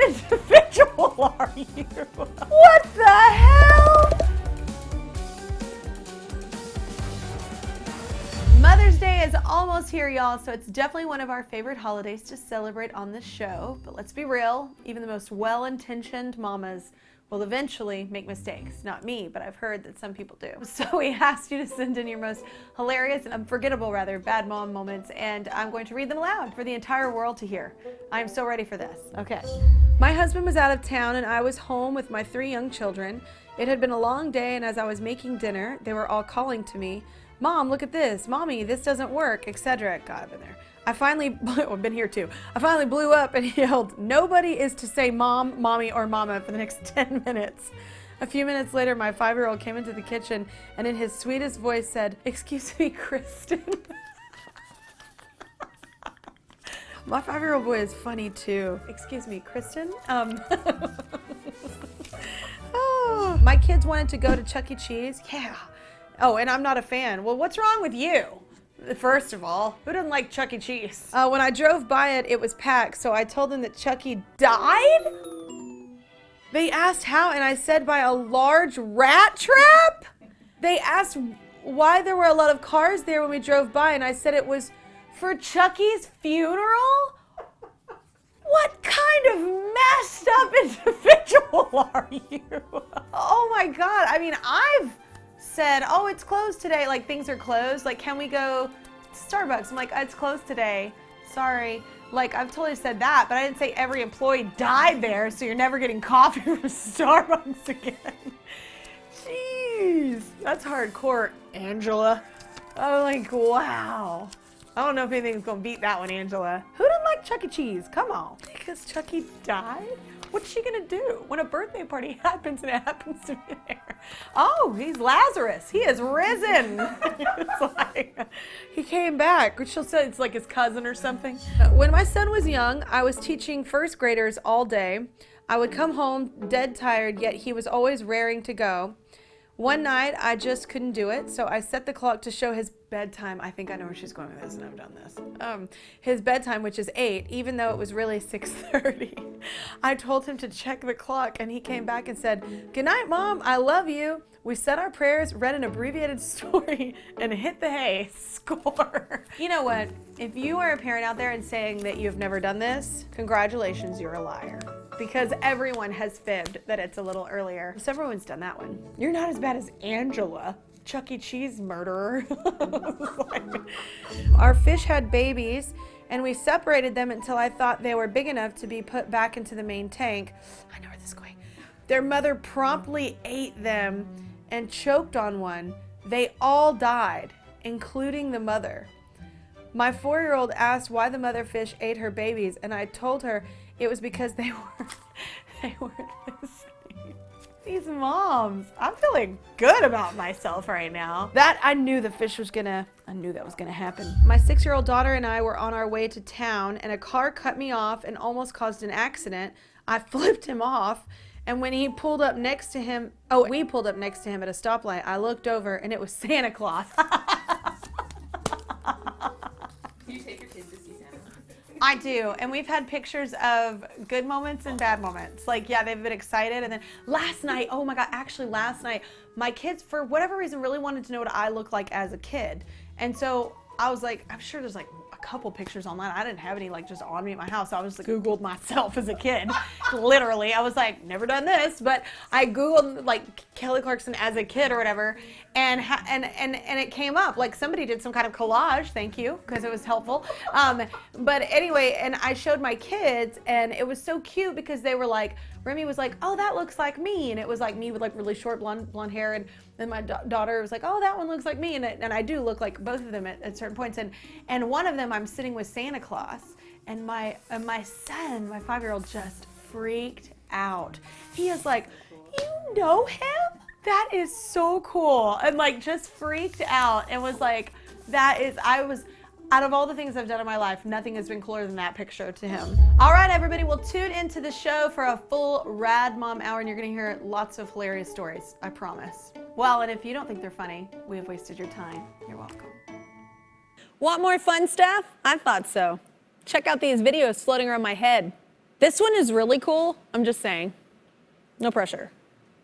individual are you? What the hell? Mother's Day is almost here, y'all, so it's definitely one of our favorite holidays to celebrate on this show. But let's be real, even the most well-intentioned mamas will eventually make mistakes. Not me, but I've heard that some people do. So we asked you to send in your most hilarious and unforgettable, bad mom moments, and I'm going to read them aloud for the entire world to hear. I'm so ready for this. Okay. My husband was out of town and I was home with my 3 young children. It had been a long day, and as I was making dinner, they were all calling to me, "Mom, look at this. Mommy, this doesn't work," etc. God, I've been there. I've been here too. I finally blew up and yelled, "Nobody is to say mom, mommy, or mama for the next 10 minutes. A few minutes later, my 5-year-old came into the kitchen and in his sweetest voice said, "Excuse me, Kristen." My 5-year-old boy is funny too. "Excuse me, Kristen?" Oh, my kids wanted to go to Chuck E. Cheese. Yeah. Oh, and I'm not a fan. Well, what's wrong with you? First of all, who doesn't like Chuck E. Cheese? When I drove by it, it was packed, so I told them that Chucky died? They asked how, and I said by a large rat trap? They asked why there were a lot of cars there when we drove by, and I said it was for Chucky's funeral? What kind of messed up individual are you? Oh my God, I mean, I've said, "Oh, it's closed today," like things are closed, like, "Can we go to Starbucks?" I'm like, "It's closed today, sorry." Like, I've totally said that, but I didn't say every employee died there, so you're never getting coffee from Starbucks again. Jeez, that's hardcore, Angela. I'm like, wow. I don't know if anything's gonna beat that one, Angela. Who didn't like Chuck E. Cheese? Come on. Because Chucky died? What's she gonna do when a birthday party happens and it happens to be there? Oh, he's Lazarus. He has risen. It's like, he came back. She'll say it's like his cousin or something. When my son was young, I was teaching first graders all day. I would come home dead tired, yet he was always raring to go. One night, I just couldn't do it, so I set the clock to show his bedtime. I think I know where she's going with this, and I've done this. His bedtime, which is 8, even though it was really 6:30. I told him to check the clock, and he came back and said, "Good night, Mom, I love you." We said our prayers, read an abbreviated story, and hit the hay. Score. You know what? If you are a parent out there and saying that you've never done this, congratulations, you're a liar. Because everyone has fibbed that it's a little earlier. So everyone's done that one. You're not as bad as Angela, Chuck E. Cheese murderer. Our fish had babies, and we separated them until I thought they were big enough to be put back into the main tank. I know where this is going. Their mother promptly ate them and choked on one. They all died, including the mother. My 4-year-old asked why the mother fish ate her babies, and I told her it was because they weren't listening. These moms, I'm feeling good about myself right now. I knew that was gonna happen. My 6-year-old daughter and I were on our way to town, and a car cut me off and almost caused an accident. I flipped him off, and when we pulled up next to him at a stoplight, I looked over and it was Santa Claus. I do, and we've had pictures of good moments and bad moments. Like, yeah, they've been excited, and then last night, oh my God, actually last night, my kids, for whatever reason, really wanted to know what I look like as a kid. And so I was like, I'm sure there's like a couple pictures online. I didn't have any like just on me at my house. So I was like, Googled myself as a kid. Literally, I was like, never done this, but I Googled like Kelly Clarkson as a kid or whatever, and it came up. Like somebody did some kind of collage, thank you, because it was helpful. But anyway, and I showed my kids, and it was so cute because they were like, Remy was like, "Oh, that looks like me," and it was like me with like really short blonde hair, and then my daughter was like, "Oh, that one looks like me," and I do look like both of them at certain points, and one of them I'm sitting with Santa Claus, and my son, my 5-year-old, just freaked out. He is like, "You know him? That is so cool," and like just freaked out and was like, out of all the things I've done in my life, nothing has been cooler than that picture to him. All right, everybody, we'll tune into the show for a full Rad Mom Hour, and you're gonna hear lots of hilarious stories, I promise. Well, and if you don't think they're funny, we have wasted your time. You're welcome. Want more fun stuff? I thought so. Check out these videos floating around my head. This one is really cool. I'm just saying. No pressure.